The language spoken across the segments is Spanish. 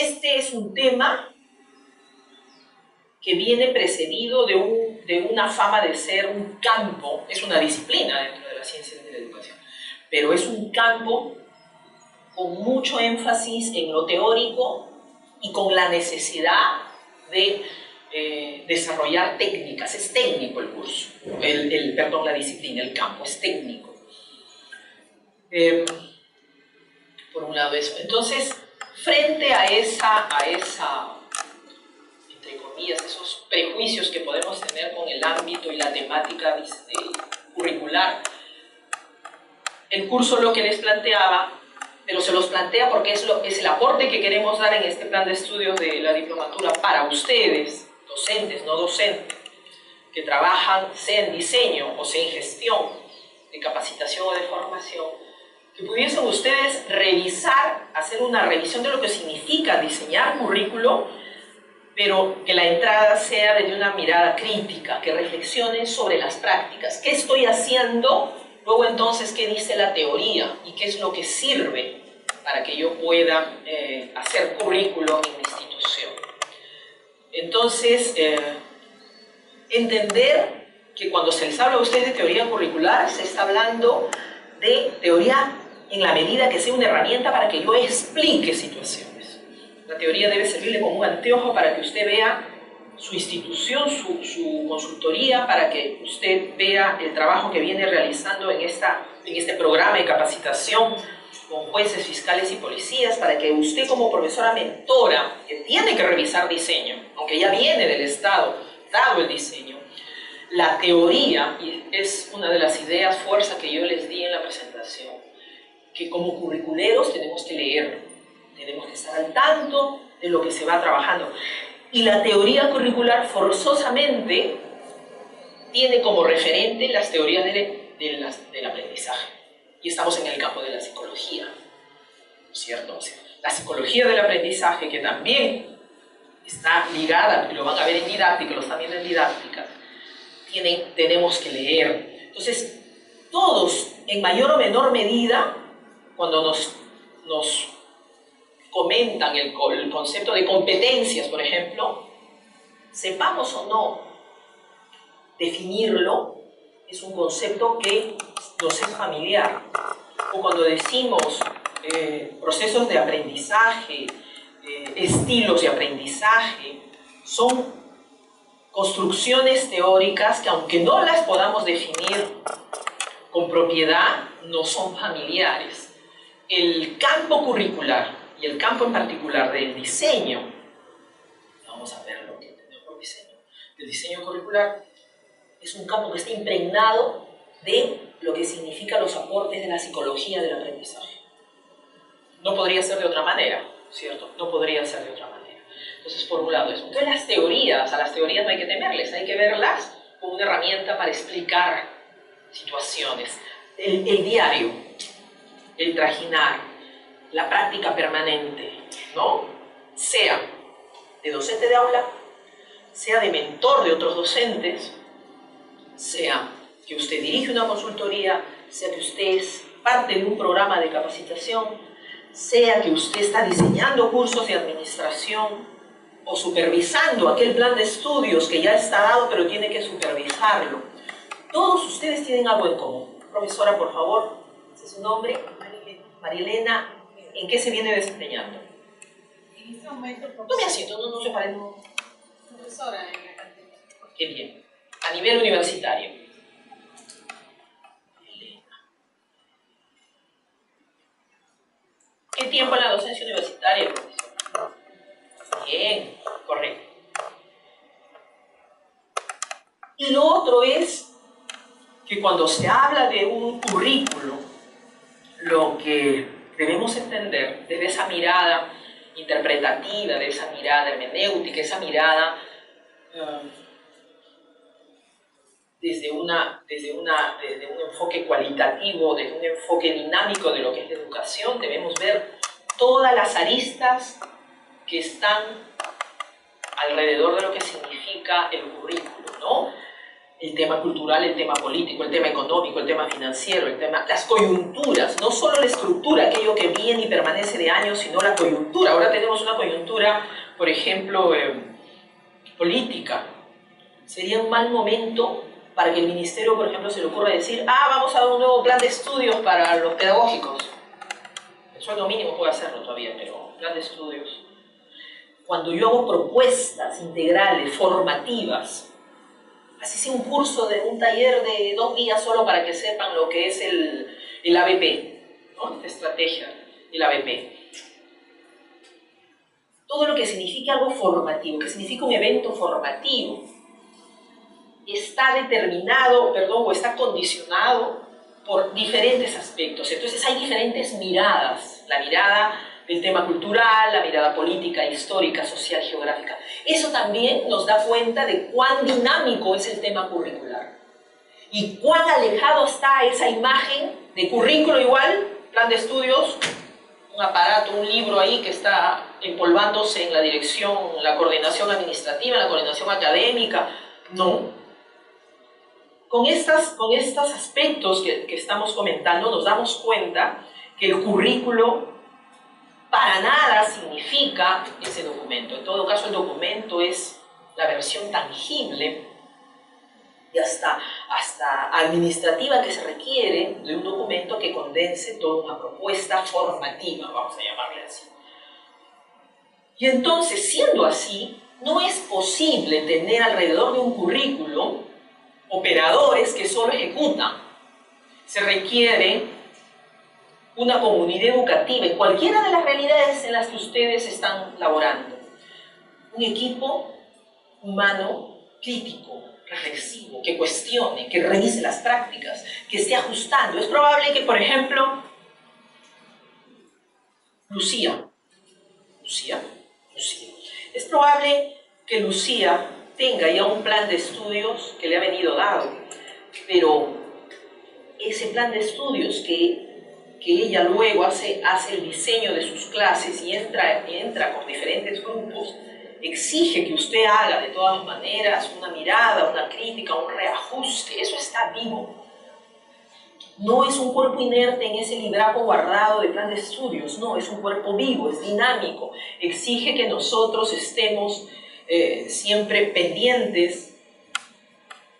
Este es un tema que viene precedido de una fama de ser un campo, es una disciplina dentro de las ciencias de la educación, pero es un campo con mucho énfasis en lo teórico y con la necesidad de desarrollar técnicas. Es técnico el curso, perdón, la disciplina, el campo, es técnico. Por un lado eso. Entonces, frente a esa entre comillas, esos prejuicios que podemos tener con el ámbito y la temática curricular, el curso lo que les planteaba, pero se los plantea porque es el aporte que queremos dar en este plan de estudios de la diplomatura para ustedes, docentes, no docentes, que trabajan sea en diseño o sea en gestión de capacitación o de formación, que pudiesen ustedes revisar, hacer una revisión de lo que significa diseñar currículo, pero que la entrada sea desde una mirada crítica, que reflexionen sobre las prácticas. ¿Qué estoy haciendo? Luego entonces, ¿qué dice la teoría? ¿Y qué es lo que sirve para que yo pueda hacer currículo en mi institución? Entonces, entender que cuando se les habla a ustedes de teoría curricular, se está hablando de teoría en la medida que sea una herramienta para que yo explique situaciones. La teoría debe servirle como un anteojo para que usted vea su institución, su consultoría, para que usted vea el trabajo que viene realizando en este programa de capacitación con jueces, fiscales y policías, para que usted como profesora mentora, que tiene que revisar diseño, aunque ya viene del Estado, dado el diseño, la teoría, y es una de las ideas fuerza que yo les di en la presentación, que como curriculeros tenemos que leer, tenemos que estar al tanto de lo que se va trabajando. Y la teoría curricular forzosamente tiene como referente las teorías del aprendizaje. Y estamos en el campo de la psicología, ¿no es cierto? O sea, la psicología del aprendizaje, que también está ligada, y lo van a ver en didáctica, lo están viendo en didáctica, tenemos que leer. Entonces, todos, en mayor o menor medida, cuando nos comentan el concepto de competencias, por ejemplo, sepamos o no definirlo, es un concepto que nos es familiar. O cuando decimos procesos de aprendizaje, estilos de aprendizaje, son construcciones teóricas que, aunque no las podamos definir con propiedad, no son familiares. El campo curricular y el campo en particular del diseño, vamos a ver lo que entendemos por diseño, el diseño curricular es un campo que está impregnado de lo que significan los aportes de la psicología del aprendizaje. No podría ser de otra manera, ¿cierto? No podría ser de otra manera. Entonces, por un lado eso. Entonces, a las teorías no hay que temerles, hay que verlas como una herramienta para explicar situaciones. El diario, el trajinar, la práctica permanente, ¿no? Sea de docente de aula, sea de mentor de otros docentes, sea que usted dirige una consultoría, sea que usted es parte de un programa de capacitación, sea que usted está diseñando cursos de administración o supervisando aquel plan de estudios que ya está dado, pero tiene que supervisarlo. Todos ustedes tienen algo en común. Profesora, por favor, ¿ese es su nombre? Marilena, ¿en qué se viene desempeñando? En este momento, No me asiento, no se parece. Profesora en la cátedra. Qué bien. A nivel universitario. ¿Qué tiempo en la docencia universitaria, profesor? Bien, correcto. Y lo otro es que cuando se habla de un currículo, lo que debemos entender desde esa mirada interpretativa, de esa mirada hermenéutica, esa mirada desde un enfoque cualitativo, desde un enfoque dinámico de lo que es la educación, debemos ver todas las aristas que están alrededor de lo que significa el currículo, ¿no? el tema cultural, el tema político, el tema económico, el tema financiero, las coyunturas, no solo la estructura, aquello que viene y permanece de años, sino la coyuntura. Ahora tenemos una coyuntura, por ejemplo, política. Sería un mal momento para que el ministerio, por ejemplo, se le ocurra decir, vamos a dar un nuevo plan de estudios para los pedagógicos. El sueldo mínimo puede hacerlo todavía, pero plan de estudios. Cuando yo hago propuestas integrales, formativas, así sea un curso, un taller de 2 días solo para que sepan lo que es el ABP, ¿no? Esta estrategia, el ABP. Todo lo que signifique algo formativo, que significa un evento formativo, está determinado, o está condicionado por diferentes aspectos. Entonces hay diferentes miradas, la mirada del tema cultural, la mirada política, histórica, social, geográfica. Eso también nos da cuenta de cuán dinámico es el tema curricular y cuán alejado está esa imagen de currículo igual, plan de estudios, un aparato, un libro ahí que está empolvándose en la dirección, en la coordinación administrativa, en la coordinación académica. No. Con estos aspectos que estamos comentando nos damos cuenta que el currículo para nada significa ese documento. En todo caso, el documento es la versión tangible y hasta administrativa que se requiere de un documento que condense toda una propuesta formativa, vamos a llamarle así. Y entonces, siendo así, no es posible tener alrededor de un currículo operadores que solo ejecutan. Se requiere una comunidad educativa en cualquiera de las realidades en las que ustedes están laborando. Un equipo humano crítico, reflexivo, que cuestione, que revise las prácticas, que esté ajustando. Es probable que, por ejemplo, Lucía. Es probable que Lucía tenga ya un plan de estudios que le ha venido dado, pero ese plan de estudios que ella luego hace el diseño de sus clases y entra con diferentes grupos, exige que usted haga de todas maneras una mirada, una crítica, un reajuste. Eso está vivo. No es un cuerpo inerte en ese libraco guardado de plan de estudios, no, es un cuerpo vivo, es dinámico. Exige que nosotros estemos siempre pendientes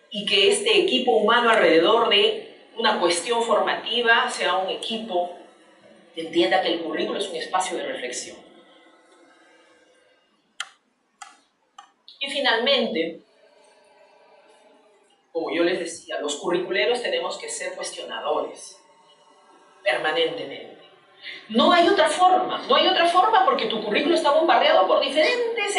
y que este equipo humano alrededor de una cuestión formativa sea un equipo que entienda que el currículo es un espacio de reflexión. Y finalmente, como yo les decía, los curriculeros tenemos que ser cuestionadores permanentemente. No hay otra forma porque tu currículo está bombardeado por diferentes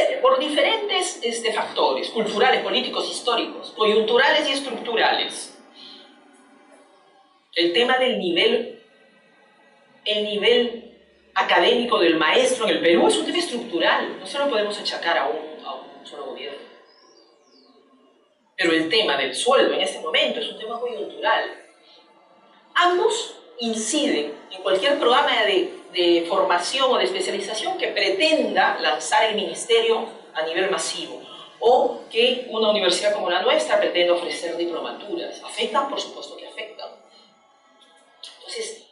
factores culturales, políticos, históricos, coyunturales y estructurales. El tema del nivel académico del maestro en el Perú es un tema estructural, no se lo podemos achacar a un solo gobierno. Pero el tema del sueldo en este momento es un tema coyuntural. Ambos inciden en cualquier programa de formación o de especialización que pretenda lanzar el ministerio a nivel masivo o que una universidad como la nuestra pretenda ofrecer diplomaturas. ¿Afectan? Por supuesto que afectan. Entonces,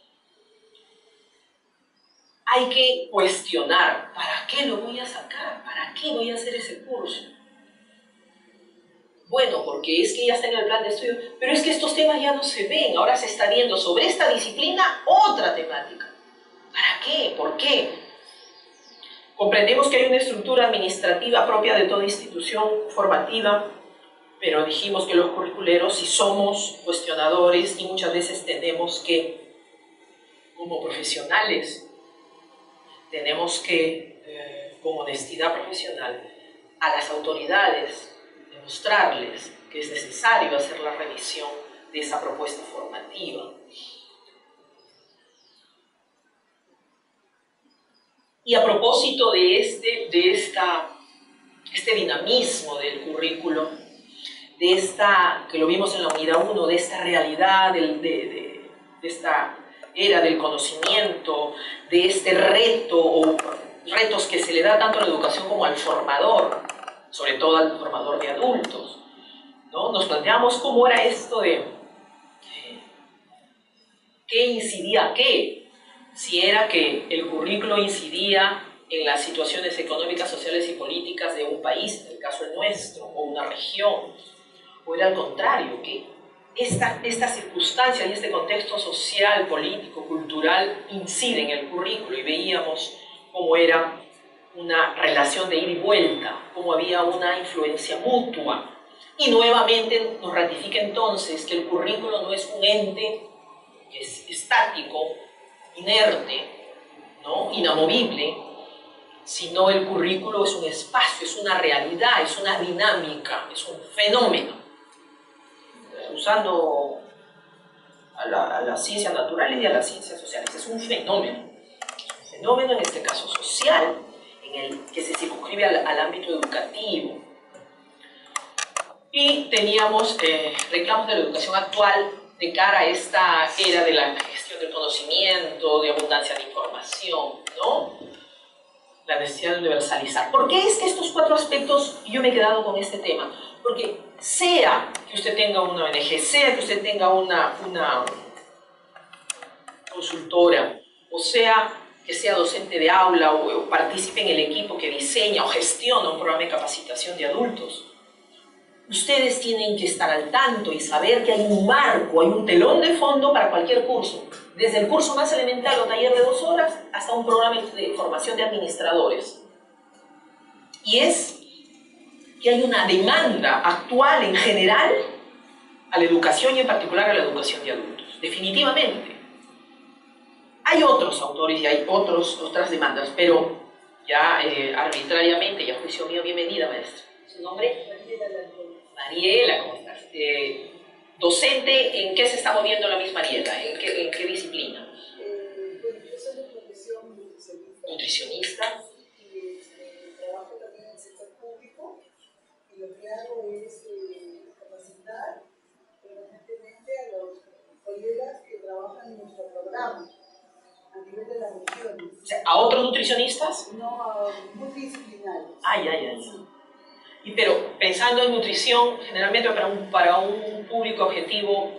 hay que cuestionar, ¿para qué lo voy a sacar? ¿Para qué voy a hacer ese curso? Bueno, porque es que ya está en el plan de estudio, pero es que estos temas ya no se ven, ahora se está viendo sobre esta disciplina otra temática. ¿Para qué? ¿Por qué? Comprendemos que hay una estructura administrativa propia de toda institución formativa, pero dijimos que los curriculeros, si somos cuestionadores y muchas veces tenemos que, como profesionales, tenemos que, con honestidad profesional, a las autoridades, demostrarles que es necesario hacer la revisión de esa propuesta formativa. Y a propósito de este dinamismo del currículo, de esta, que lo vimos en la unidad 1, de esta realidad, de esta era del conocimiento, de este reto o retos que se le da tanto a la educación como al formador, sobre todo al formador de adultos. ¿no? Nos planteamos cómo era esto de qué incidía qué, si era que el currículo incidía en las situaciones económicas, sociales y políticas de un país, en el caso del nuestro, o una región, o era al contrario, que esta circunstancia y este contexto social, político, cultural incide en el currículo, y veíamos cómo era una relación de ida y vuelta, cómo había una influencia mutua. Y nuevamente nos ratifica entonces que el currículo no es un ente que es estático, inerte, ¿no? Inamovible, sino el currículo es un espacio, es una realidad, es una dinámica, es un fenómeno. Usando a las ciencias naturales y a las ciencias sociales, es un fenómeno. Es un fenómeno, en este caso social, en el que se circunscribe al ámbito educativo. Y teníamos reclamos de la educación actual de cara a esta era de la gestión del conocimiento, de abundancia de información, ¿no? La necesidad de universalizar. ¿Por qué es que estos cuatro aspectos, yo me he quedado con este tema? Porque sea que usted tenga una ONG, sea que usted tenga una consultora, o sea que sea docente de aula o participe en el equipo que diseña o gestiona un programa de capacitación de adultos, ustedes tienen que estar al tanto y saber que hay un marco, hay un telón de fondo para cualquier curso, desde el curso más elemental o taller de 2 horas hasta un programa de formación de administradores. Y es que hay una demanda actual en general a la educación y en particular a la educación de adultos, definitivamente. Hay otros autores y hay otras demandas, pero ya arbitrariamente y a juicio mío, bienvenida, maestra. ¿Su nombre? Mariela, ¿cómo estás? Docente, ¿en qué se está moviendo la Miss Mariela? ¿En qué disciplina? Bueno, yo soy de profesión nutricionista. ¿Nutricionista? Y trabajo también en el sector público. Y lo que hago es capacitar permanentemente a los colegas que trabajan en nuestro programa a nivel de las regiones. O sea, ¿a otros nutricionistas? No, a multidisciplinarios. Ay. Pero pensando en nutrición, generalmente para un público objetivo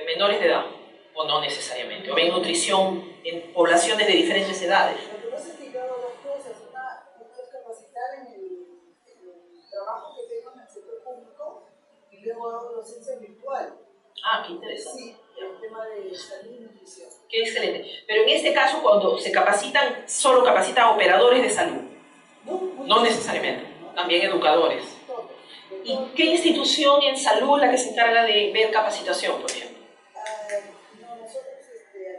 menores de edad, o no necesariamente, o ven nutrición en poblaciones de diferentes edades. Lo que pasa es que yo hago 2 cosas. Una es capacitar en el trabajo que tengo en el sector público y luego hago docencia virtual. Ah, qué interesante. Sí, el tema de salud y nutrición. Qué excelente. Pero en este caso, cuando se capacitan, solo capacitan a operadores de salud. No necesariamente, también educadores. ¿Y qué institución en salud es la que se encarga de ver capacitación, por ejemplo? No, nosotros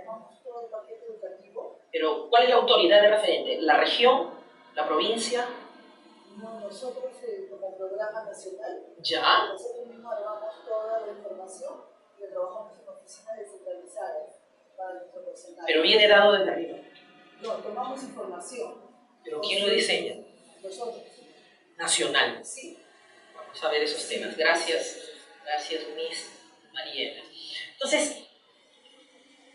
armamos todo el paquete educativo. Pero, ¿cuál es la autoridad de referente? ¿La región? ¿La provincia? No, nosotros como programa nacional. ¿Ya? Nosotros mismos armamos toda la información y trabajamos en oficinas descentralizadas para nuestro personal. Pero viene dado desde arriba. No, tomamos información. ¿Pero quién lo diseña? Nosotros. Nacional. Sí. Vamos a ver esos temas. Gracias, Miss Mariela. Entonces,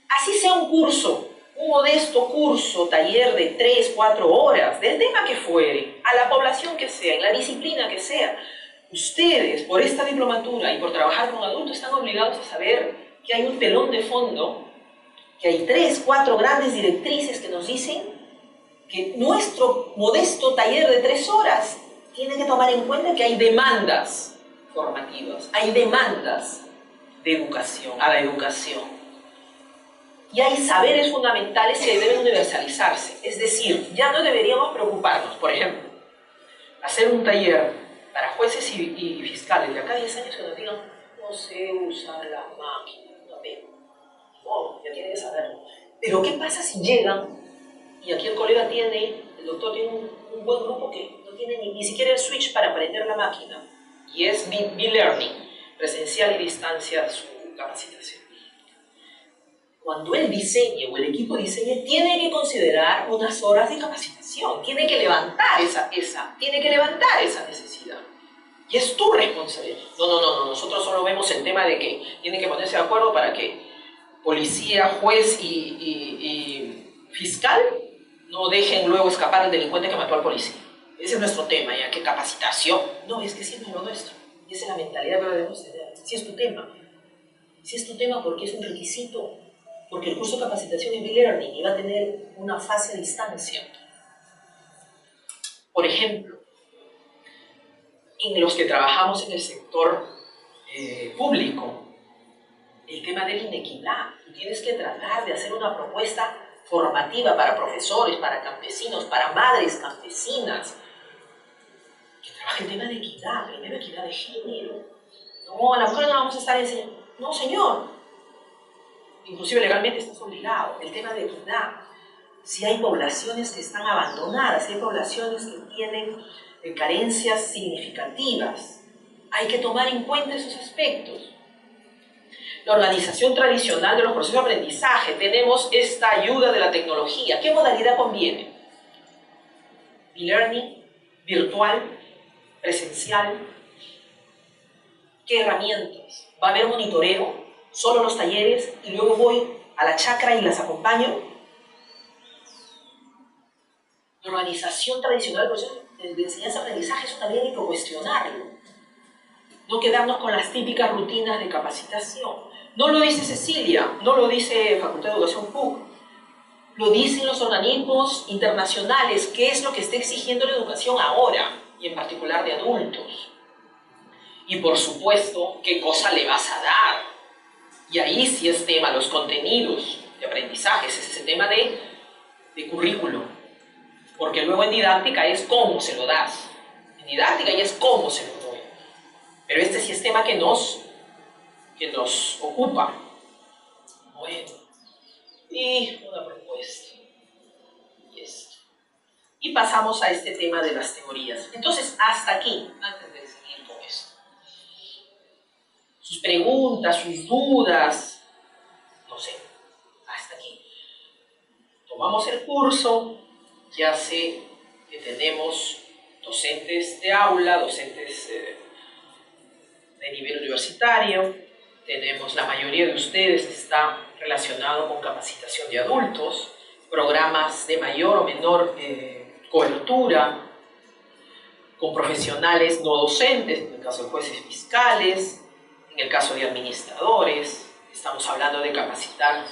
así sea un curso, un modesto curso, taller de 3, 4 horas, del tema que fuere, a la población que sea, en la disciplina que sea, ustedes, por esta diplomatura y por trabajar con adultos, están obligados a saber que hay un telón de fondo, que hay 3, 4 grandes directrices que nos dicen que nuestro modesto taller de 3 horas tiene que tomar en cuenta que hay demandas formativas, hay demandas de educación, a la educación. Y hay saberes fundamentales que deben universalizarse. Es decir, ya no deberíamos preocuparnos, por ejemplo, hacer un taller para jueces y fiscales de acá a 10 años que nos digan, no sé usar la máquina, no, ya tienen que saberlo. Pero ¿qué pasa si llegan y aquí el colega el doctor tiene un buen grupo que no tiene ni siquiera el switch para aprender la máquina? Y es B-Learning, presencial y distancia su capacitación. Cuando él diseñe o el equipo diseñe, tiene que considerar unas horas de capacitación, tiene que levantar esa necesidad. Y es tu responsabilidad. No, nosotros solo vemos el tema de que tienen que ponerse de acuerdo para que policía, juez y fiscal no dejen luego escapar al delincuente que mató al policía. Ese es nuestro tema, ya que capacitación. No, es que sí, no es lo nuestro. Y esa es la mentalidad que debemos tener. Si es tu tema. Si es tu tema porque es un requisito. Porque el curso de capacitación es e-learning y va a tener una fase a distancia. Por ejemplo, en los que trabajamos en el sector público, el tema de la inequidad. Tú tienes que tratar de hacer una propuesta formativa para profesores, para campesinos, para madres campesinas, que trabajen el tema de equidad, primero equidad de género. No, a la mujer no la vamos a estar enseñando. No, señor. Inclusive legalmente estás obligado. El tema de equidad. Si hay poblaciones que están abandonadas, si hay poblaciones que tienen carencias significativas, hay que tomar en cuenta esos aspectos. La organización tradicional de los procesos de aprendizaje, tenemos esta ayuda de la tecnología. ¿Qué modalidad conviene? E-learning, virtual, presencial. ¿Qué herramientas? ¿Va a haber monitoreo? ¿Solo los talleres? ¿Y luego voy a la chacra y las acompaño? La organización tradicional del proceso de enseñanza-aprendizaje, eso también hay que cuestionarlo. No quedarnos con las típicas rutinas de capacitación. No lo dice Cecilia, no lo dice Facultad de Educación PUC, lo dicen los organismos internacionales, qué es lo que está exigiendo la educación ahora, y en particular de adultos. Y por supuesto, qué cosa le vas a dar. Y ahí sí es tema, los contenidos de aprendizaje, es ese tema de currículo. Porque luego en didáctica es cómo se lo das. En didáctica ya es cómo se lo doy. Pero este sí es tema que nos ocupa. Bueno, y una propuesta. Y esto. Y pasamos a este tema de las teorías. Entonces, hasta aquí, antes de seguir con esto. Sus preguntas, sus dudas, no sé, hasta aquí. Tomamos el curso, ya sé que tenemos docentes de aula, docentes de nivel universitario, tenemos, la mayoría de ustedes está relacionado con capacitación de adultos, programas de mayor o menor cobertura, con profesionales no docentes, en el caso de jueces fiscales, en el caso de administradores, estamos hablando de capacitar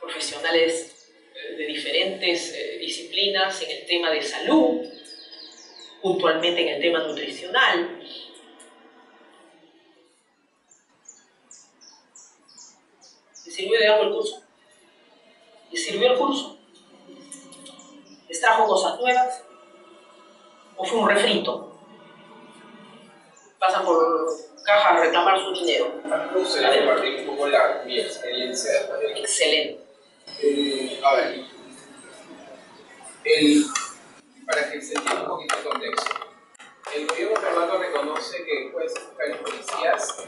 profesionales de diferentes disciplinas en el tema de salud, puntualmente en el tema nutricional. ¿Les sirvió de algo el curso? ¿Les sirvió el curso? ¿Les trajo cosas nuevas? ¿O fue un refrito? Pasan por caja a reclamar su dinero. Me gustaría compartir un poco mi experiencia. Excelente. A ver, para que se entienda un poquito el contexto, el gobierno peruano reconoce que jueces, fiscales y policías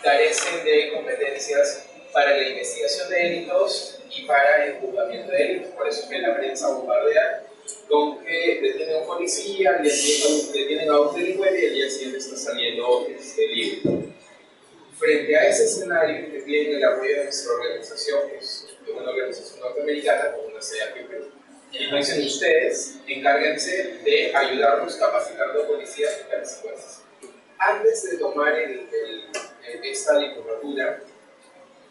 carecen de competencias para la investigación de delitos y para el juzgamiento de delitos. Por eso es que la prensa bombardea con que detienen a un policía, detienen a un delincuente y el día siguiente está saliendo libre. Frente a ese escenario que tiene el apoyo de nuestra organización, que es una organización norteamericana con una sede aquí en Perú, y nos dicen ustedes, encárguense de ayudarnos capacitando a policías fiscales y jueces. Antes de tomar esta diplomatura,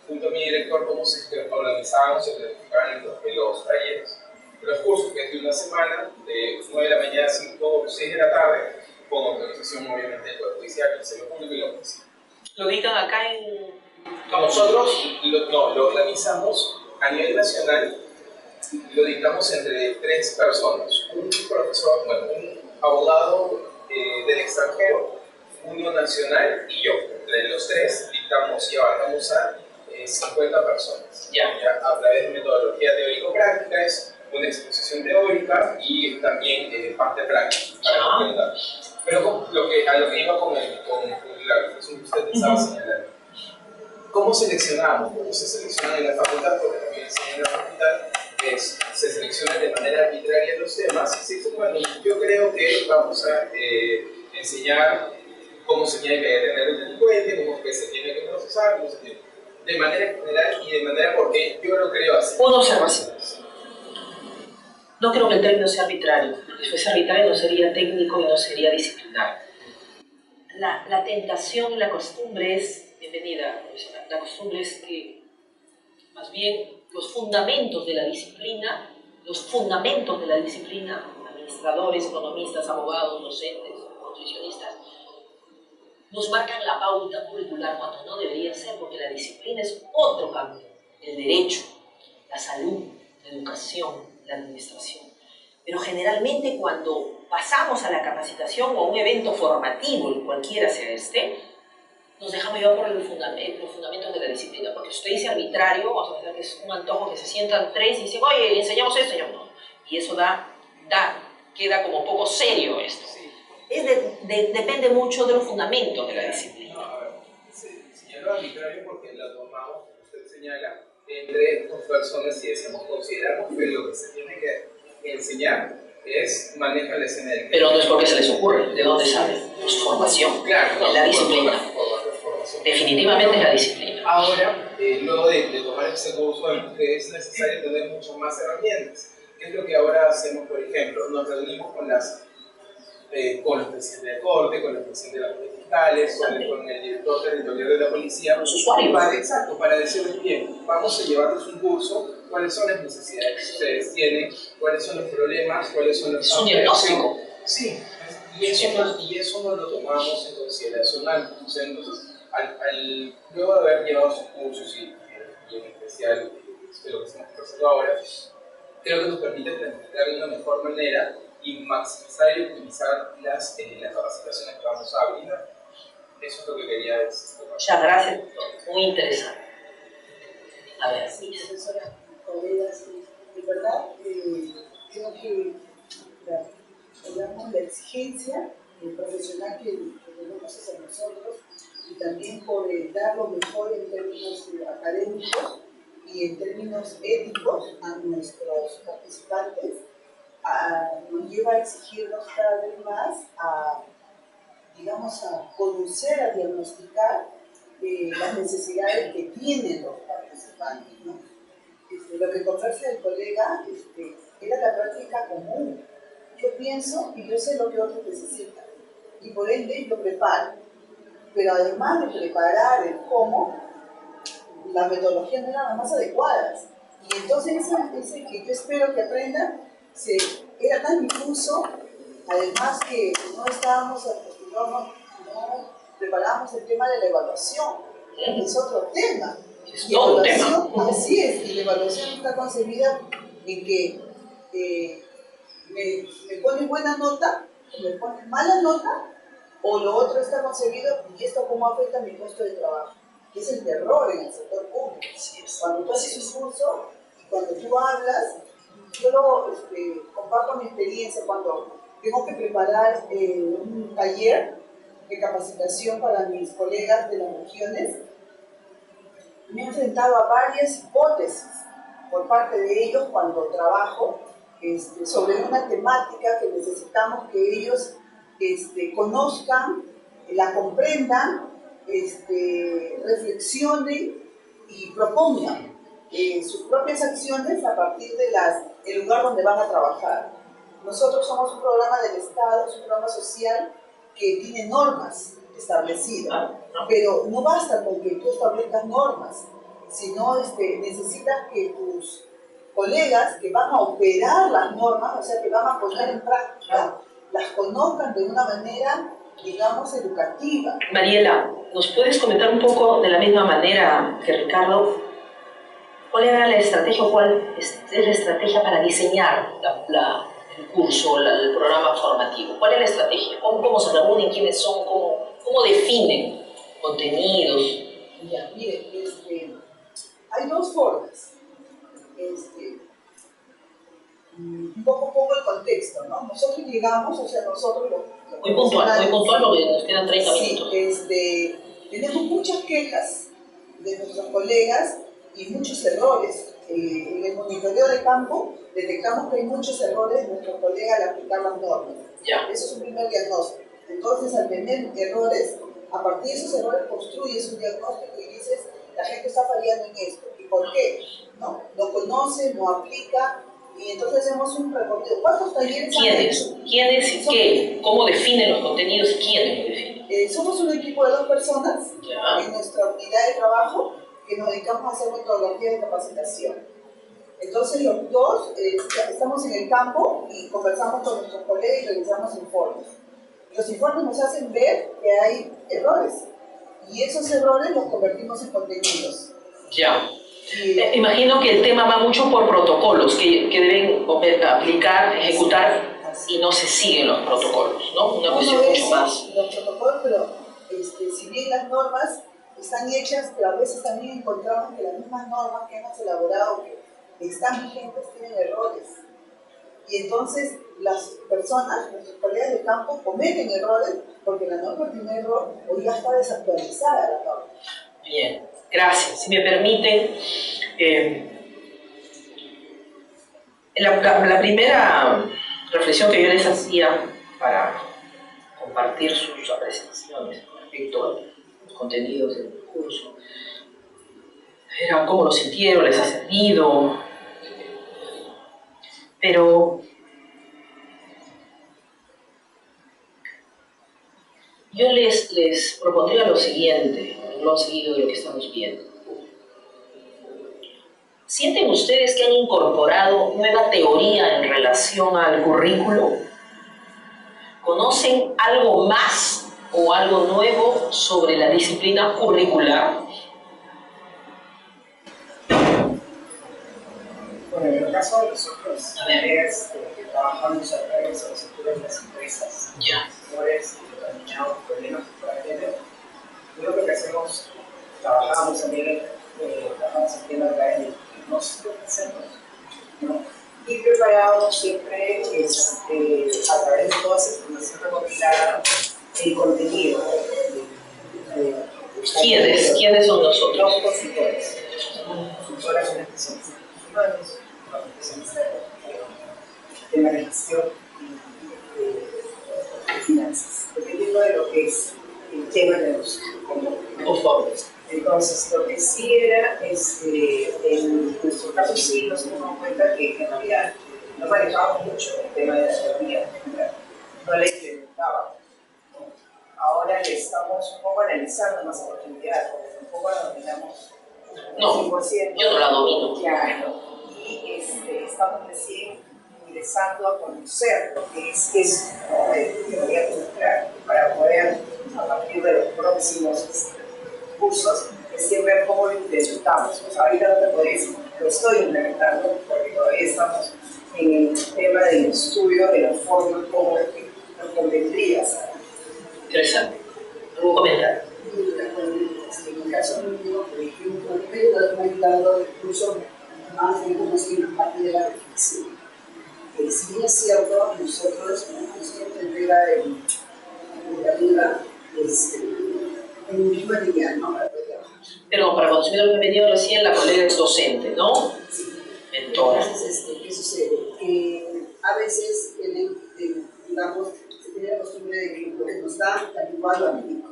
junto a mi director, cómo se organizaban, se planificaban los talleres. Los cursos, que es de una semana, de 9 de la mañana a 5 o 6 de la tarde, con organización obviamente del Poder Judicial, el Ministerio Público y la Policía. ¿Lo dictan acá en...? Nosotros lo organizamos a nivel nacional, lo dictamos entre 3 personas, un profesor, un abogado del extranjero, uno nacional y yo. Entre los 3 dictamos y abarcamos a 50 personas. Ya. A través de metodología teórico-práctica, es una exposición teórica y también parte práctica. Pero a lo que iba con la reflexión que usted estaba señalando. ¿Cómo seleccionamos? ¿Cómo se selecciona en la facultad? Porque también en la facultad se seleccionan de manera arbitraria los temas. Bueno, yo creo que vamos a enseñar cómo se tiene que detener un delincuente, cómo se tiene que procesar, cómo se tiene de manera general y de manera porque yo lo creo así. Una observación. No creo que el término sea arbitrario, porque si fuese arbitrario no sería técnico y no sería disciplinario. la tentación y la costumbre es, bienvenida, profesora, la costumbre es que más bien los fundamentos de la disciplina, administradores, economistas, abogados, docentes, nutricionistas, nos marcan la pauta curricular cuando no debería ser, porque la disciplina es otro campo, el derecho, la salud, la educación, la administración. Pero generalmente cuando pasamos a la capacitación o a un evento formativo, cualquiera sea este, nos dejamos llevar por los fundamentos de la disciplina, porque si usted dice arbitrario, vamos a pensar que es un antojo que se sientan tres y dicen, oye, enseñamos esto, enseñamos no. Y eso queda como poco serio esto. Sí. Depende mucho de los fundamentos de la disciplina. No, a ver, señalo arbitrario porque la tomamos, como usted señala, entre dos personas y decimos, consideramos que lo que se tiene que enseñar es manejar la escena del crimen. Pero no es porque se les ocurre, ¿de dónde saben? Pues formación, claro, la disciplina. Formación. Definitivamente es la disciplina. Ahora, luego de tomar este curso, es necesario tener muchas más herramientas. ¿Qué es lo que ahora hacemos, por ejemplo? Nos reunimos con los presidentes de corte, con los presidentes de las cortes fiscales, con el director territorial de la policía, los usuarios. Para decirles, bien, vamos a llevarles un curso, cuáles son las necesidades que ustedes tienen, cuáles son los problemas, cuáles son los... Es un diagnóstico. Sí, y eso no lo tomamos en consideración antes. Entonces, luego de haber llevado sus cursos y en especial de lo que estamos conversando ahora, creo que nos permite planificar de una mejor manera y maximizar y optimizar las capacitaciones que vamos a brindar. Eso es lo que quería decir. Muchas gracias, muy interesante. A ver, sí, profesora, colegas, de verdad, creo que la exigencia profesional que debemos hacer nosotros y también por dar lo mejor en términos académicos y en términos éticos a nuestros participantes, nos lleva a exigirnos cada vez más a conocer, a diagnosticar las necesidades que tienen los participantes, ¿no? Lo que conversa el colega era la práctica común. Yo pienso y yo sé lo que otros necesitan y por ende lo preparo. Pero además de preparar el cómo, las metodologías no eran las más adecuadas. Y entonces ese que yo espero que aprendan era tan difuso, además que no estábamos acostumbrados, no preparábamos el tema de la evaluación, es otro tema. Es todo un tema. Así es, y la evaluación está concebida en que me ponen buena nota, me ponen mala nota, o lo otro está concebido y esto cómo afecta mi puesto de trabajo, que es el terror en el sector público. Cuando tú haces un curso y cuando tú hablas, yo comparto mi experiencia cuando tengo que preparar un taller de capacitación para mis colegas de las regiones. Me he enfrentado a varias hipótesis por parte de ellos cuando trabajo sobre una temática que necesitamos que ellos conozcan, la comprendan, reflexionen y propongan sus propias acciones a partir del lugar donde van a trabajar. Nosotros somos un programa del Estado, es un programa social que tiene normas establecidas, pero no basta con que tú establezcas normas, sino necesitas que tus colegas que van a operar las normas, o sea, que van a poner en práctica, las conozcan de una manera, digamos, educativa. Mariela, ¿nos puedes comentar un poco de la misma manera que Ricardo? ¿Cuál era la estrategia o cuál es la estrategia para diseñar el curso, el programa formativo? ¿Cuál es la estrategia? ¿Cómo se reúnen? ¿Quiénes son? ¿Cómo definen contenidos? Ya, mire, hay dos formas. Un poco el contexto, ¿no? Nosotros llegamos, o sea, nosotros muy puntual porque nos quedan 30 minutos. Tenemos muchas quejas de nuestros colegas y muchos errores. En el monitoreo de campo detectamos que hay muchos errores de nuestros colegas al aplicar las normas. Ya. Eso es un primer diagnóstico. Entonces, al tener errores, a partir de esos errores construyes un diagnóstico y dices, la gente está fallando en esto. ¿Y por qué? No conoce, no aplica, y entonces hacemos un recorrido. ¿Cuántos talleres han hecho? ¿Quiénes y qué? ¿Cómo definen los contenidos y quiénes lo definen? Somos un equipo de 2 personas Ya. en nuestra unidad de trabajo que nos dedicamos a hacer metodología de capacitación. Entonces los dos estamos en el campo y conversamos con nuestros colegas y realizamos informes. Los informes nos hacen ver que hay errores y esos errores los convertimos en contenidos. Ya. Y, Imagino que el tema va mucho por protocolos que deben aplicar, ejecutar y no se siguen los protocolos, ¿no? Una cuestión uno mucho es más. los protocolos, pero si bien las normas están hechas, pero a veces también encontramos que las mismas normas que hemos elaborado, que están vigentes, tienen errores. Y entonces las personas, nuestros colegas de campo, cometen errores porque la norma tiene error o ya está desactualizada la norma. Bien, gracias. Si me permiten, la primera reflexión que yo les hacía para compartir sus apreciaciones respecto a los contenidos del curso era cómo lo sintieron, les ha servido, pero yo les propondría lo siguiente, lo seguido de lo que estamos viendo. ¿Sienten ustedes que han incorporado nueva teoría en relación al currículo? ¿Conocen algo más o algo nuevo sobre la disciplina curricular? Bueno, en el caso de nosotros, que trabajamos a través de los sectores de las empresas, Ya. sectores determinados problemas que puedan tener, lo que hacemos, trabajamos también, trabajamos haciendo a través del diagnóstico que hacemos, ¿no? Y preparamos siempre a través de toda esa información recopilada el contenido. ¿Quiénes son nosotros? Los consultores. Consultoras son especialistas humanos, especialistas en tema de gestión y finanzas, dependiendo de lo que es el tema de los Por favor. Entonces, lo que sí era, en nuestro caso sí nos dimos cuenta que en realidad no manejábamos mucho el tema de la teoría, no la implementábamos. Ahora le estamos un poco analizando más a profundidad, porque tampoco la dominamos No, 100%. yo no la domino. Claro, y estamos recién ingresando a conocer lo que es teoría cultural, para poder, a partir de los próximos cursos, ver cómo lo implementamos. Pues ahorita no te podría decir, lo estoy implementando, porque todavía estamos en el tema del estudio de la forma como lo convendría hacer. Interesante. ¿Algún comentario? En el caso mío, por ejemplo, me ha ayudado incluso más de conocer una parte de la reflexión. Si bien es cierto, nosotros entrega de arriba en un mismo lineal, ¿no? Pero para consumidor que ha venido recién, la colega es docente, ¿no? Sí. Mentora. Entonces, ¿qué sucede? Que a veces, digamos, se tiene la costumbre de que lo que nos da da igual a médico.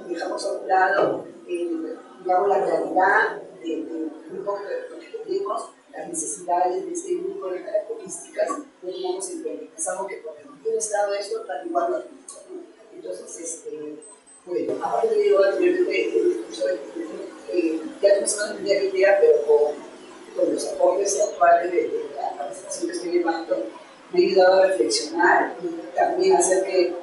Dejamos a un lado, digamos, la realidad del grupo que tenemos, las necesidades de este grupo, las características, no tomamos en cuenta. Es algo que por el tiene estado esto, da igual a médico. Entonces, bueno, aparte de yo anteriormente, ya comenzamos a entender la idea, pero con los aportes actuales de la capacitación que estoy llevando, me ha ayudado a reflexionar y también hacer que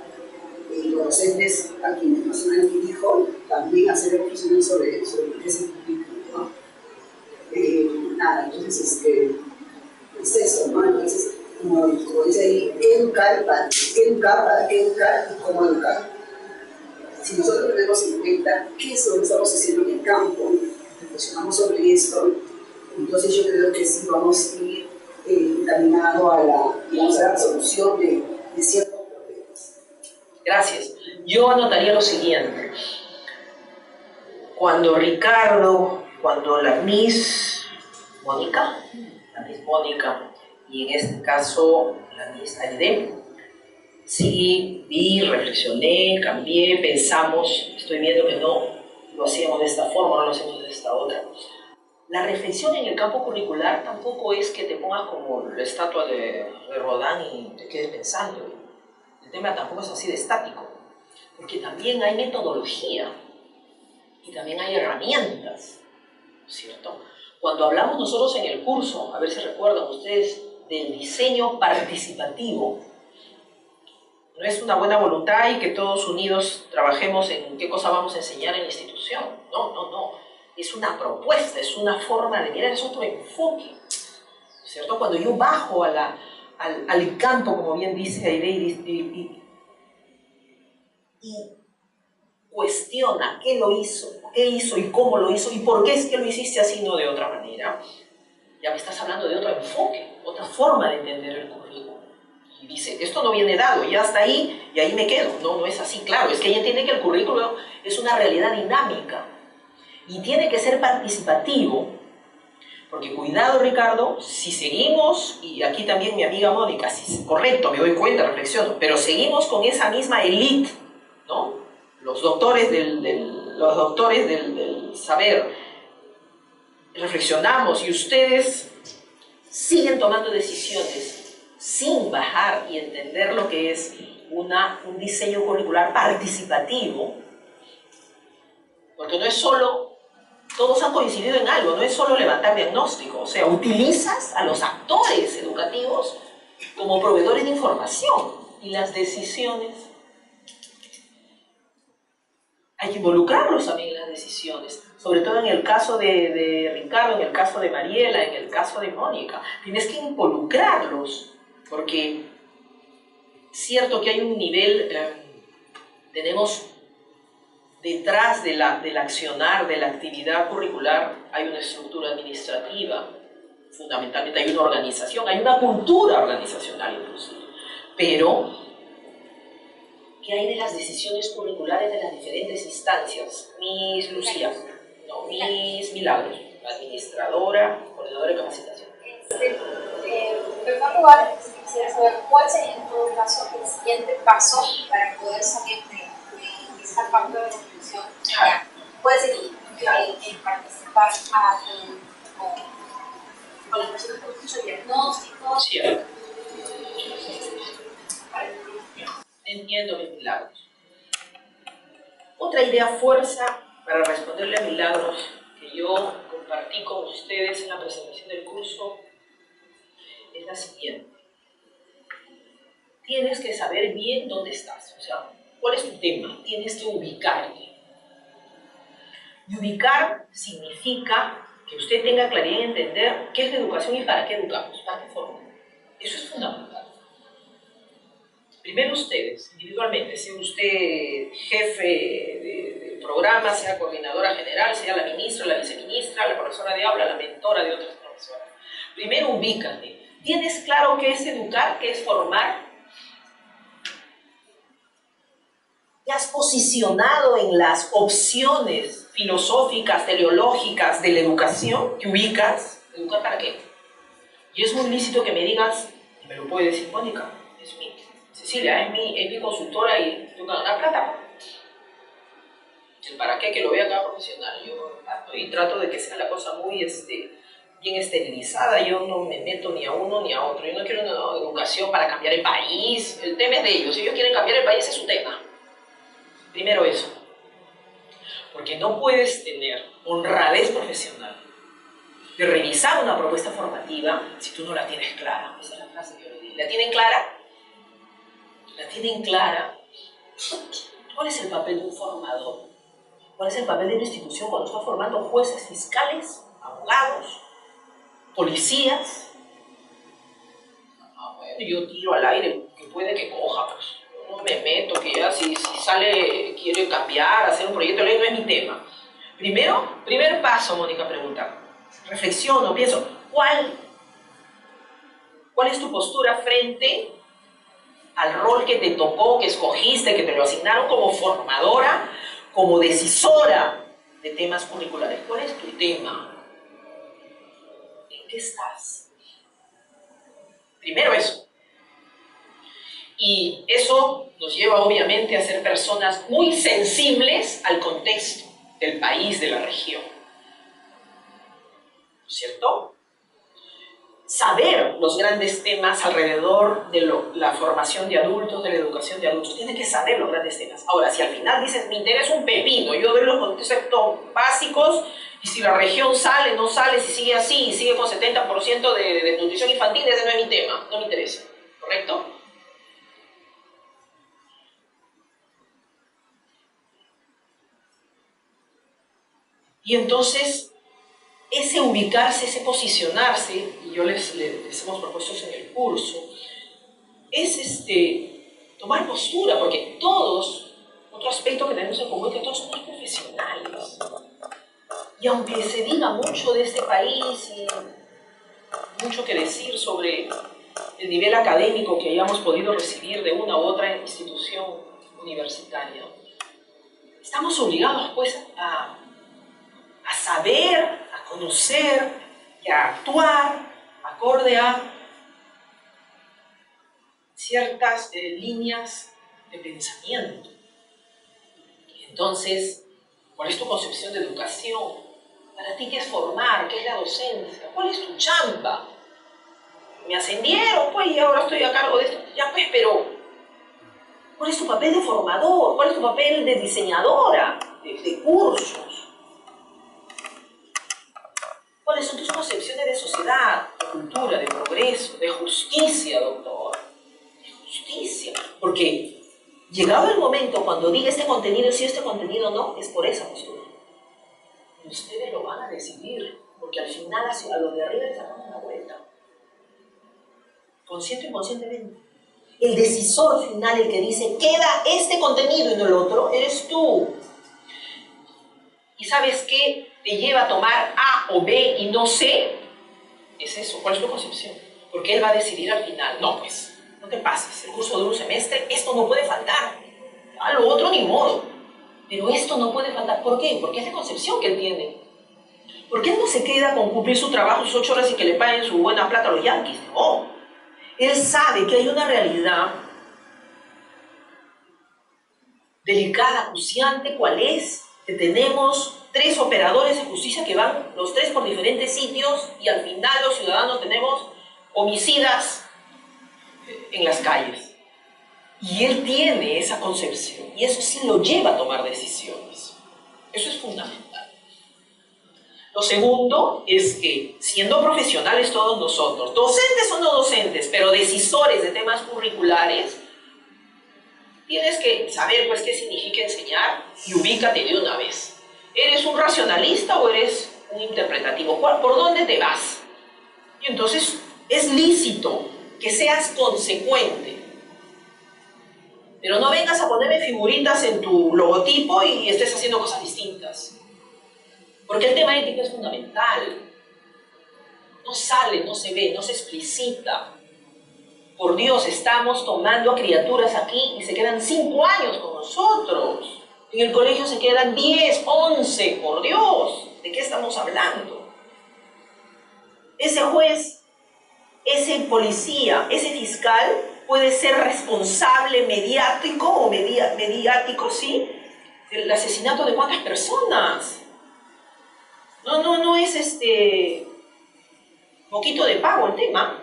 los docentes a quienes nos han dirigido también hacer reflexiones sobre qué es el currículum, ¿no? Nada, entonces es eso, ¿no? Entonces, como dice ahí, educar para qué educar y cómo educar. Si nosotros tenemos en cuenta qué es lo que estamos haciendo en el campo, reflexionamos sobre esto, entonces yo creo que sí vamos a ir encaminados a la solución de ciertos problemas. Gracias. Yo anotaría lo siguiente. Cuando la Miss Mónica, y en este caso la Miss Aide, sí, vi, reflexioné, cambié, pensamos, estoy viendo que no lo hacíamos de esta forma, no lo hacemos de esta otra. La reflexión en el campo curricular tampoco es que te pongas como la estatua de Rodin y te quedes pensando. El tema tampoco es así de estático. porque también hay metodología y también hay herramientas, ¿cierto? Cuando hablamos nosotros en el curso, a ver si recuerdan ustedes, del diseño participativo, no es una buena voluntad y que todos unidos trabajemos en qué cosa vamos a enseñar en la institución. No, no, no. Es una propuesta, es una forma de mirar, es otro enfoque, ¿cierto? Cuando yo bajo al campo, como bien dice Aide, y cuestiona qué hizo y cómo lo hizo y por qué es que lo hiciste así, no de otra manera, ya me estás hablando de otro enfoque, otra forma de entender el currículum. Y dice, esto no viene dado, ya está ahí y ahí me quedo. No, no es así, claro, es que ella entiende que el currículum es una realidad dinámica y tiene que ser participativo, porque cuidado, Ricardo, si seguimos, y aquí también mi amiga Mónica, correcto, me doy cuenta, reflexiono, pero seguimos con esa misma élite, ¿no? Los doctores del saber, reflexionamos y ustedes siguen tomando decisiones sin bajar y entender lo que es un diseño curricular participativo, porque no es solo, todos han coincidido en algo, no es solo levantar diagnóstico, o sea, utilizas a los actores educativos como proveedores de información y las decisiones. Hay que involucrarlos también en las decisiones, sobre todo en el caso de Ricardo, en el caso de Mariela, en el caso de Mónica. Tienes que involucrarlos, porque es cierto que hay un nivel, tenemos detrás del accionar, de la actividad curricular, hay una estructura administrativa, fundamentalmente hay una organización, hay una cultura organizacional inclusive, pero ¿qué hay de las decisiones curriculares de las diferentes instancias? Miss Lucía, no, Miss Milagros, administradora, coordinadora de capacitación. En primer lugar, quisiera saber cuál sería en todo caso el siguiente paso para poder salir de esa parte de la reflexión. ¿Cuál sería el participar con las personas que han hecho diagnósticos? Cierto. Entiendo mis Milagros. Otra idea fuerza para responderle a Milagros que yo compartí con ustedes en la presentación del curso es la siguiente. Tienes que saber bien dónde estás, o sea, cuál es tu tema, tienes que ubicarte. Y ubicar significa que usted tenga claridad en entender qué es la educación y para qué educamos, para qué forma. Eso es fundamental. Primero ustedes, individualmente, sea usted jefe de programa, sea coordinadora general, sea la ministra, la viceministra, la profesora de aula, la mentora de otras profesoras. Primero ubícate. ¿Tienes claro qué es educar, qué es formar? ¿Te has posicionado en las opciones filosóficas, teleológicas de la educación? ¿Te ubicas? ¿Educar para qué? Y es muy lícito que me digas, y me lo puede decir Mónica, es mi Cecilia, es mi consultora y tengo que ganar plata. El para qué que lo vea cada profesional. Yo y trato de que sea la cosa muy bien esterilizada. Yo no me meto ni a uno ni a otro. Yo no quiero una educación para cambiar el país. El tema es de ellos. Si ellos quieren cambiar el país, es su tema. Primero eso. Porque no puedes tener honradez profesional de revisar una propuesta formativa si tú no la tienes clara. Esa es la frase que yo le di. ¿La tienen clara? ¿La tienen clara? ¿Cuál es el papel de un formador? ¿Cuál es el papel de una institución cuando está formando jueces, fiscales, abogados, policías? Bueno, yo tiro al aire, que puede que coja, pues. No me meto, que ya si sale, quiere cambiar, hacer un proyecto de ley, no es mi tema. Primer paso, Mónica pregunta. Reflexiono, pienso, ¿cuál es tu postura frente al rol que te tocó, que escogiste, que te lo asignaron como formadora, como decisora de temas curriculares? ¿Cuál es tu tema? ¿En qué estás? Primero eso. Y eso nos lleva obviamente a ser personas muy sensibles al contexto del país, de la región. ¿Cierto? saber los grandes temas alrededor de la formación de adultos, de la educación de adultos. Tiene que saber los grandes temas. Ahora, si al final dices, me interesa un pepino, yo doy los conceptos básicos, y si la región sale, no sale, si sigue así, y sigue con 70% de desnutrición infantil, ese no es mi tema, no me interesa. ¿Correcto? Y entonces, ese ubicarse, ese posicionarse, y yo les hemos propuesto eso en el curso, es tomar postura, porque todos, otro aspecto que tenemos en común es que todos somos profesionales. Y aunque se diga mucho de este país y mucho que decir sobre el nivel académico que hayamos podido recibir de una u otra institución universitaria, estamos obligados pues a saber, a conocer y a actuar acorde a ciertas líneas de pensamiento. Entonces, ¿cuál es tu concepción de educación? Para ti, ¿qué es formar? ¿Qué es la docencia? ¿Cuál es tu chamba? Me ascendieron, pues, y ahora estoy a cargo de esto. Ya, pues, pero ¿cuál es tu papel de formador? ¿Cuál es tu papel de diseñadora de cursos? ¿Cuáles son tus concepciones de sociedad, de cultura, de progreso, de justicia, doctor? De justicia. Porque llegado el momento, cuando diga este contenido sí, este contenido no, es por esa postura. Y ustedes lo van a decidir, porque al final a los de arriba les damos una vuelta. Consciente o inconscientemente. El decisor final, el que dice, queda este contenido y no el otro, eres tú. ¿Y sabes qué te lleva a tomar A o B y no C? Es eso. ¿Cuál es tu concepción? Porque él va a decidir al final. No, pues, no te pases. El curso de un semestre, esto no puede faltar. A lo otro ni modo. Pero esto no puede faltar. ¿Por qué? Porque es la concepción que él tiene. Porque él no se queda con cumplir su trabajo, sus 8 horas y que le paguen su buena plata a los yanquis. No. Él sabe que hay una realidad delicada, acuciante. ¿Cuál es? Que tenemos 3 operadores de justicia que van los 3 por diferentes sitios y al final los ciudadanos tenemos homicidas en las calles. Y él tiene esa concepción y eso sí lo lleva a tomar decisiones. Eso es fundamental. Lo segundo es que, siendo profesionales todos nosotros, docentes o no docentes, pero decisores de temas curriculares, tienes que saber pues qué significa enseñar y ubícate de una vez. ¿Eres un racionalista o eres un interpretativo? ¿Por dónde te vas? Y entonces es lícito que seas consecuente. Pero no vengas a ponerme figuritas en tu logotipo y estés haciendo cosas distintas. Porque el tema ético es fundamental. No sale, no se ve, no se explicita. Por Dios, estamos tomando a criaturas aquí y se quedan 5 años con nosotros. En el colegio se quedan 10, 11, por Dios. ¿De qué estamos hablando? Ese juez, ese policía, ese fiscal puede ser responsable mediático o mediático, ¿sí? Del asesinato de cuántas personas. No es poquito de pago el tema.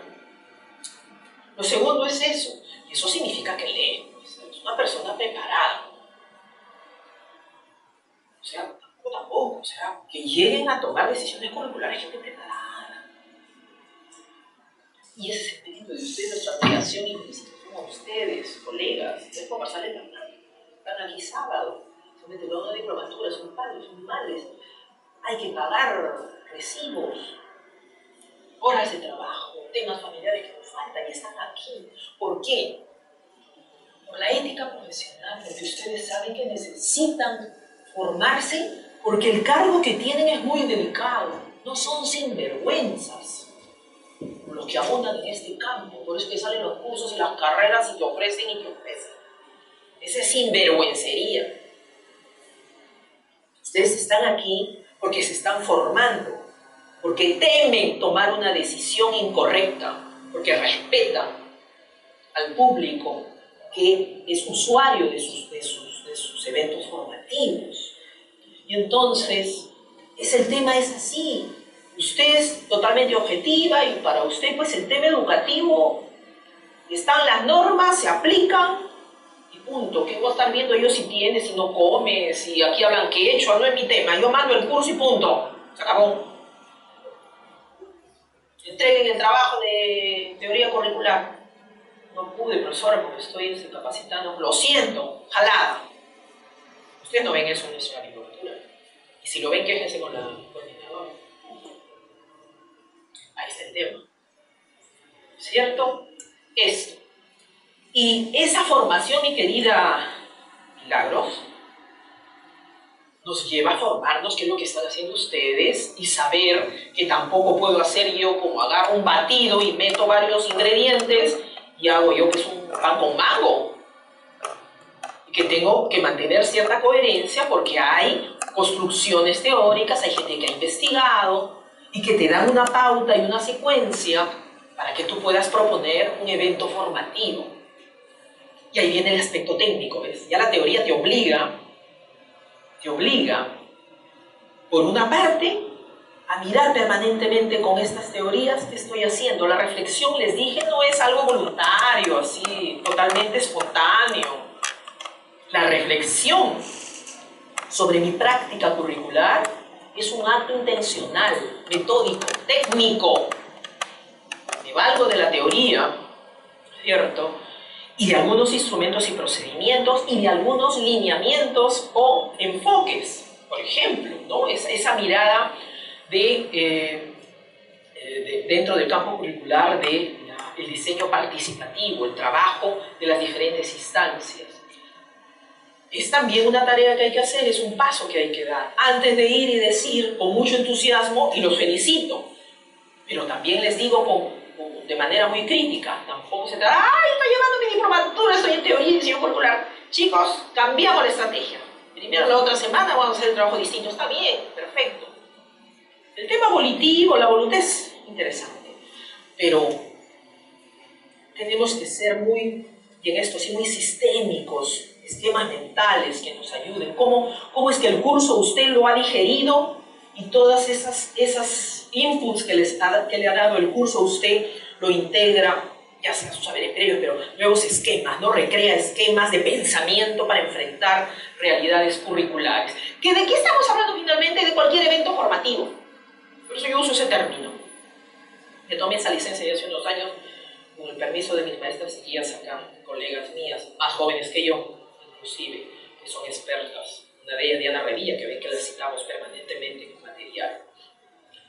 Lo segundo es eso. Y eso significa que lee. Es una persona preparada. O sea, tampoco. O sea, que lleguen a tomar decisiones curriculares, gente preparada. Y ese es el pedido de ustedes, nuestra admiración y felicitación a ustedes, colegas. Ustedes por pasar el canal. Están aquí sábado. Se meten a una diplomatura, son padres, son madres. Hay que pagar recibos, horas de trabajo, temas familiares que nos faltan y están aquí. ¿Por qué? Por la ética profesional, porque ustedes saben que necesitan formarse, porque el cargo que tienen es muy delicado. No son sinvergüenzas los que abundan en este campo. Por eso que salen los cursos y las carreras y te ofrecen y te ofrecen. Esa es sinvergüencería. Ustedes están aquí porque se están formando, porque temen tomar una decisión incorrecta, porque respetan al público que es usuario de sus eventos formativos. Y entonces, el tema es así. usted es totalmente objetiva y para usted pues el tema educativo están las normas, se aplican y punto. ¿Qué voy a estar viendo yo si tiene, si no come, si aquí hablan quechua? No es mi tema, yo mando el curso y punto, se acabó. Entreguen el trabajo de teoría curricular. No pude, profesora, porque estoy capacitando. Lo siento, jalada. Ustedes no ven eso en nuestra agricultura. Y si lo ven, quéjense con la coordinadora. Ahí está el tema. ¿Cierto? Esto. Y esa formación, mi querida Milagros, nos lleva a formarnos qué es lo que están haciendo ustedes y saber que tampoco puedo hacer yo como agarro un batido y meto varios ingredientes y hago yo que es un pan con mango. Y que tengo que mantener cierta coherencia porque hay construcciones teóricas, hay gente que ha investigado y que te dan una pauta y una secuencia para que tú puedas proponer un evento formativo. Y ahí viene el aspecto técnico, ¿ves? Ya la teoría te obliga, por una parte, a mirar permanentemente con estas teorías que estoy haciendo. La reflexión, les dije, no es algo voluntario, así, totalmente espontáneo. La reflexión sobre mi práctica curricular es un acto intencional, metódico, técnico. Me valgo de la teoría, ¿cierto? Y de algunos instrumentos y procedimientos y de algunos lineamientos o enfoques. Por ejemplo, ¿no? Esa mirada dentro del campo curricular del diseño participativo, el trabajo de las diferentes instancias. Es también una tarea que hay que hacer, es un paso que hay que dar antes de ir y decir con mucho entusiasmo, y los felicito, pero también les digo de manera muy crítica, tampoco se trata, ¡ay, estoy llevando mi diplomatura, estoy en teoría y diseño curricular! Chicos, cambiamos la estrategia. Primero la otra semana vamos a hacer el trabajo distinto. Está bien, perfecto. El tema volitivo, la voluntad es interesante, pero tenemos que ser muy, y en esto sí, muy sistémicos, esquemas mentales que nos ayuden. ¿Cómo es que el curso usted lo ha digerido y todas esas inputs que le ha dado el curso usted lo integra, ya sea sus saberes previos, pero nuevos esquemas, ¿no? Recrea esquemas de pensamiento para enfrentar realidades curriculares. ¿De qué estamos hablando finalmente? De cualquier evento formativo. Por eso yo uso ese término. Me tomé esa licencia ya hace unos años con el permiso de mis maestras y guías acá, colegas mías, más jóvenes que yo, inclusive, que son expertas. Una de ellas, Diana Revilla, que ven que la citamos permanentemente con material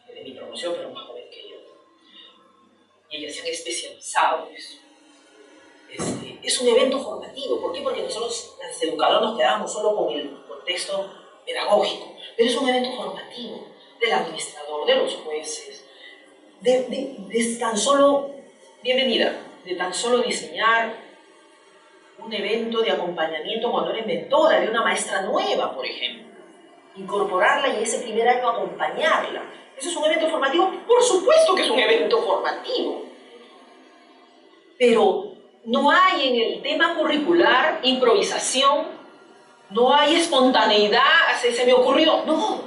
de mi promoción, pero más joven que yo. Y ellas se han especializado en eso. Es un evento formativo. ¿Por qué? Porque nosotros, los educadores, nos quedamos solo con el contexto pedagógico. Pero es un evento formativo del administrador, de los jueces, de tan solo, bienvenida, de tan solo diseñar un evento de acompañamiento cuando eres mentora de una maestra nueva, por ejemplo. Incorporarla y ese primer año acompañarla. ¿Eso es un evento formativo? Por supuesto que es un evento formativo. Pero no hay en el tema curricular improvisación, no hay espontaneidad, se me ocurrió. No,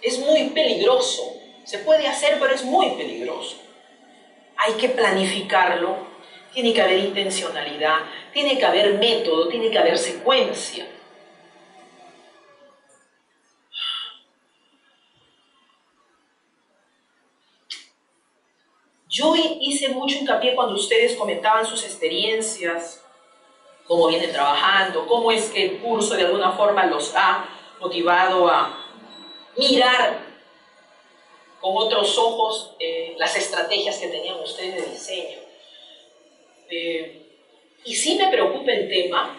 es muy peligroso. Se puede hacer, pero es muy peligroso. Hay que planificarlo, tiene que haber intencionalidad, tiene que haber método, tiene que haber secuencia. Yo hice mucho hincapié cuando ustedes comentaban sus experiencias, cómo vienen trabajando, cómo es que el curso de alguna forma los ha motivado a mirar con otros ojos las estrategias que tenían ustedes de diseño. Y sí me preocupa el tema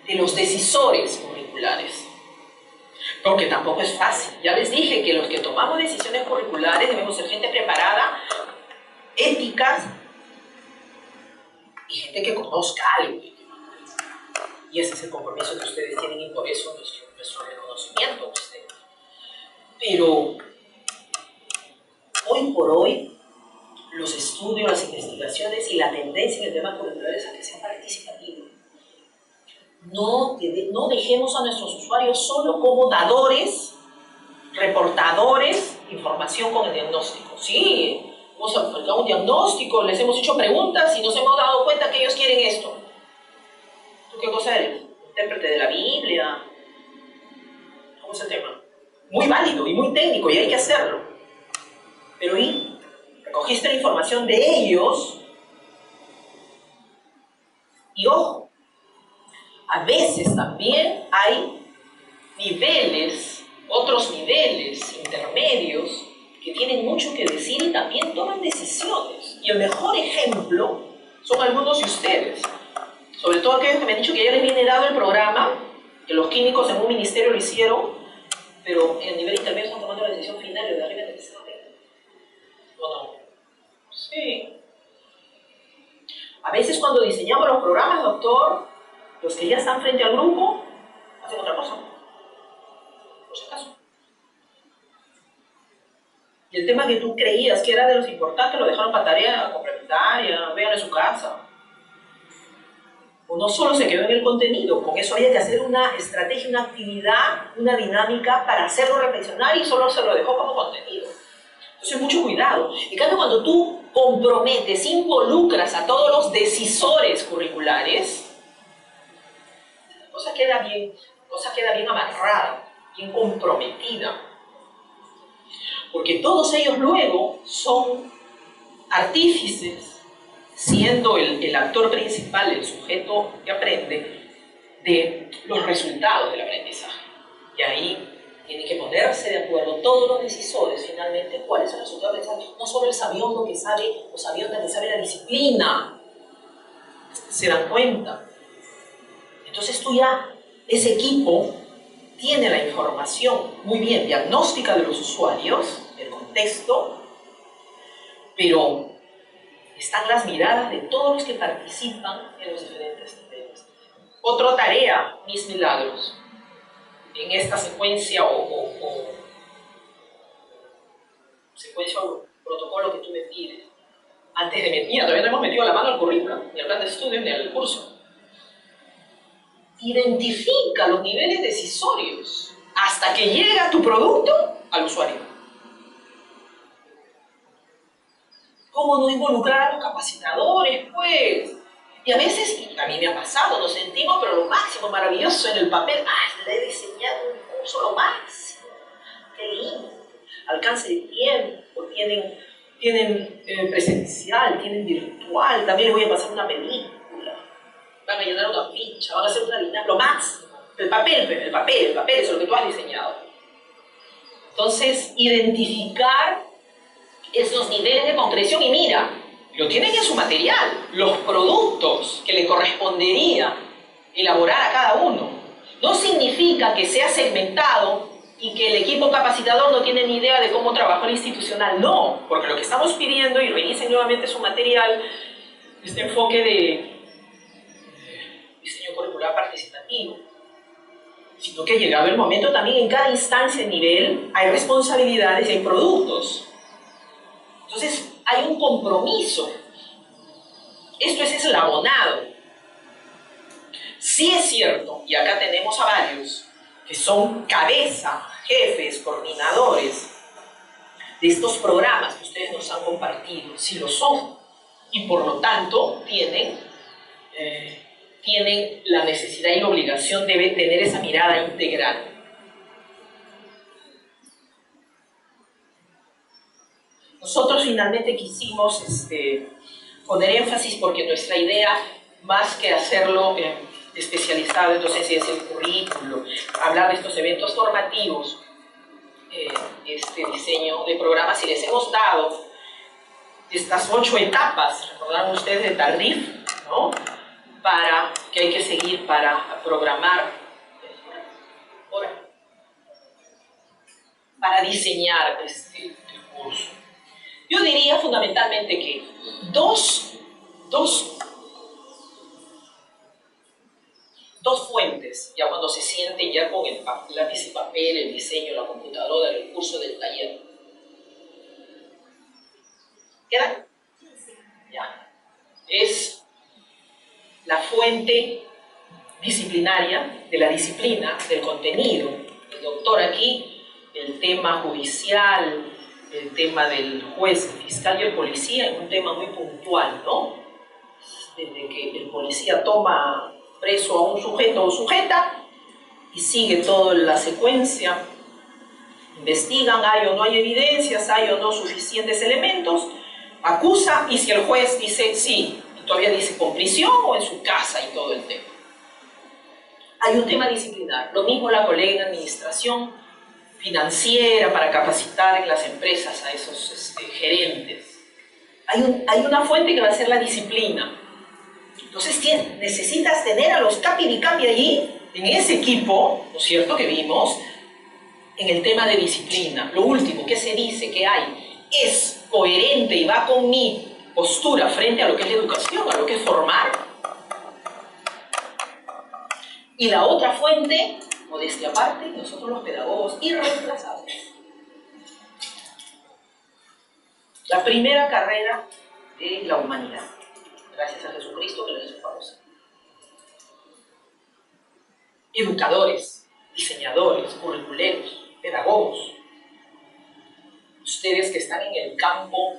de los decisores curriculares, porque tampoco es fácil. Ya les dije que los que tomamos decisiones curriculares debemos ser gente preparada, éticas y gente que conozca algo. Y ese es el compromiso que ustedes tienen y por eso nuestro reconocimiento a ustedes. Pero hoy por hoy los estudios, las investigaciones y la tendencia en el tema curricular es a que sea participativo. No dejemos a nuestros usuarios solo como dadores, reportadores de información. información con el diagnóstico. Sí, hemos aplicado un diagnóstico, les hemos hecho preguntas y nos hemos dado cuenta que ellos quieren esto. ¿Tú qué cosa eres? ¿Intérprete de la Biblia? ¿Cómo es el tema? Muy válido y muy técnico y hay que hacerlo. Pero ¿y? Recogiste la información de ellos y ojo, a veces también hay niveles, otros niveles intermedios que tienen mucho que decir y también toman decisiones. Y el mejor ejemplo son algunos de ustedes, sobre todo aquellos que me han dicho que ya les viene dado el programa, que los químicos en un ministerio lo hicieron, pero en el nivel intermedio están tomando la decisión final y de arriba te dicen, ¿o no? Sí. A veces cuando diseñamos los programas, doctor, los que ya están frente al grupo hacen otra cosa. Por si acaso. Y el tema que tú creías que era de los importantes lo dejaron para tarea complementaria, vean en su casa. O no solo se quedó en el contenido, con eso había que hacer una estrategia, una actividad, una dinámica para hacerlo reflexionar y solo se lo dejó como contenido. Entonces, mucho cuidado. En cambio, cuando tú comprometes, involucras a todos los decisores curriculares, la cosa queda bien amarrada, bien comprometida. Porque todos ellos luego son artífices, siendo el actor principal, el sujeto que aprende, de los resultados del aprendizaje. Y ahí tienen que ponerse de acuerdo todos los decisores, finalmente, cuáles son los resultados del aprendizaje. No solo el sabiondo que sabe, o sabionda que sabe la disciplina. ¿Se dan cuenta? Entonces tú ya, ese equipo, tiene la información muy bien diagnóstica de los usuarios, el contexto, pero están las miradas de todos los que participan en los diferentes niveles. Otra tarea, mis milagros, en esta secuencia secuencia o protocolo que tú me pides, antes de meter, todavía no hemos metido la mano al currículum, ni al plan de estudios, ni al curso. Identifica los niveles decisorios hasta que llega tu producto al usuario. ¿Cómo no involucrar a los capacitadores, pues? Y a veces, y a mí me ha pasado, nos sentimos, pero lo máximo, maravilloso en el papel. ¡Ay, le he diseñado un curso lo máximo! ¡Qué lindo! Alcance de tiempo, tienen presencial, tienen virtual, también les voy a pasar una película. Van a llenar una ficha, van a hacer una dinámica, lo máximo. El papel, eso es lo que tú has diseñado. Entonces, identificar esos niveles de concreción y mira, lo tienen en su material, los productos que le correspondería elaborar a cada uno. No significa que sea segmentado y que el equipo capacitador no tiene ni idea de cómo trabaja el institucional, no, porque lo que estamos pidiendo, y revisen nuevamente su material, este enfoque de diseño curricular participativo, sino que llegado el momento también en cada instancia y nivel hay responsabilidades y hay productos. Entonces hay un compromiso. Esto es eslabonado. Sí es cierto, y acá tenemos a varios que son cabeza, jefes, coordinadores de estos programas que ustedes nos han compartido, sí lo son, y por lo tanto tienen la necesidad y la obligación de tener esa mirada integral. Nosotros finalmente quisimos poner énfasis porque nuestra idea, más que hacerlo especializado en docencia, es el currículo, hablar de estos eventos formativos, este diseño de programas, y les hemos dado estas 8 etapas, recordarán ustedes de TARDIF, ¿no? Que hay que seguir para programar, para diseñar el curso. Yo diría fundamentalmente que dos fuentes, ya cuando se sienten ya con el lápiz y papel, el diseño, la computadora, el curso del taller. ¿Quedan? Ya. Es la fuente disciplinaria de la disciplina, del contenido. El doctor aquí, el tema judicial, el tema del juez, el fiscal y el policía en un tema muy puntual, ¿no? Desde que el policía toma preso a un sujeto o sujeta y sigue toda la secuencia, investigan, hay o no hay evidencias, hay o no suficientes elementos, acusa, y si el juez dice sí, y todavía dice con prisión o en su casa y todo el tema. Hay un tema disciplinar, lo mismo la colega en administración financiera para capacitar en las empresas a esos gerentes. Hay una fuente que va a ser la disciplina. Entonces necesitas tener a los capi y capi allí, en ese equipo, ¿no es cierto?, que vimos, en el tema de disciplina. Lo último que se dice que hay es coherente y va con mi postura frente a lo que es la educación, a lo que es formar. Y la otra fuente, modestia aparte, nosotros los pedagogos irreemplazables. La primera carrera de la humanidad. Gracias a Jesucristo que lo hizo famosa. Educadores, diseñadores, curriculeros, pedagogos. Ustedes que están en el campo,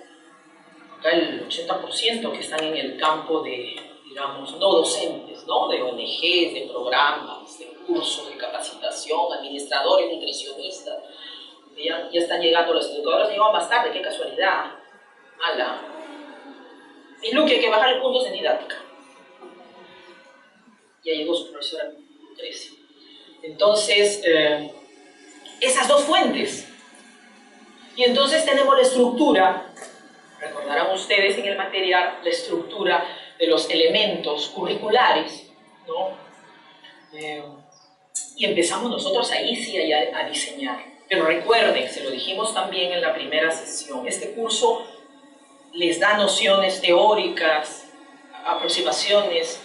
acá el 80% que están en el campo de, digamos, no docentes, ¿no? De ONGs, de programas, de cursos, de capacitación, administradores, nutricionistas. Ya están llegando, los educadores llegan más tarde, qué casualidad. Mala. Es lo que hay que bajar puntos en didáctica. Ya llegó su profesora 13. Entonces, esas dos fuentes. Y entonces tenemos la estructura, recordarán ustedes en el material, la estructura de los elementos curriculares, ¿no? Y empezamos nosotros ahí sí a diseñar. Pero recuerden, se lo dijimos también en la primera sesión, este curso les da nociones teóricas, aproximaciones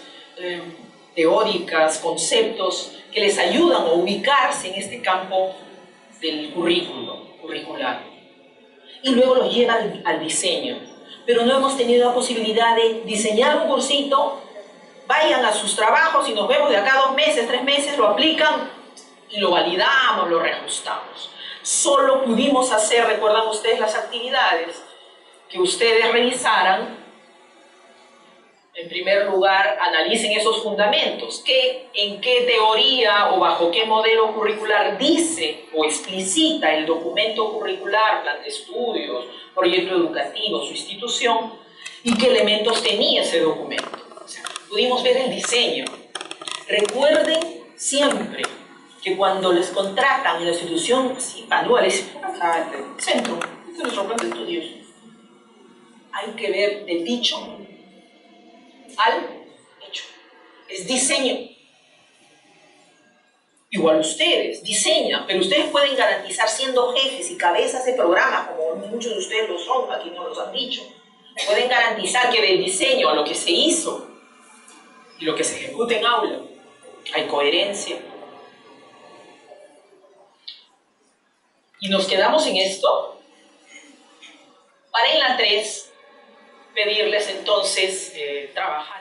teóricas, conceptos que les ayudan a ubicarse en este campo del curricular. Y luego los lleva al diseño. Pero no hemos tenido la posibilidad de diseñar un cursito, vayan a sus trabajos y nos vemos de acá 2 meses, 3 meses, lo aplican y lo validamos, lo reajustamos. Solo pudimos hacer, recuerdan ustedes las actividades, que ustedes revisaran. En primer lugar, analicen esos fundamentos. ¿En qué teoría o bajo qué modelo curricular dice o explicita el documento curricular, plan de estudios, proyecto educativo, su institución? ¿Y qué elementos tenía ese documento? O sea, pudimos ver el diseño. Recuerden siempre que cuando les contratan en la institución, sí, manuales, centro, este es nuestro plan de estudios. Hay que ver del dicho al hecho. Es diseño. Igual ustedes diseñan, pero ustedes pueden garantizar, siendo jefes y cabezas de programa, como muchos de ustedes lo son, aquí no los han dicho, pueden garantizar que del diseño a lo que se hizo y lo que se ejecuta en aula hay coherencia. Y nos quedamos en esto. Para en la 3 pedirles entonces trabajar.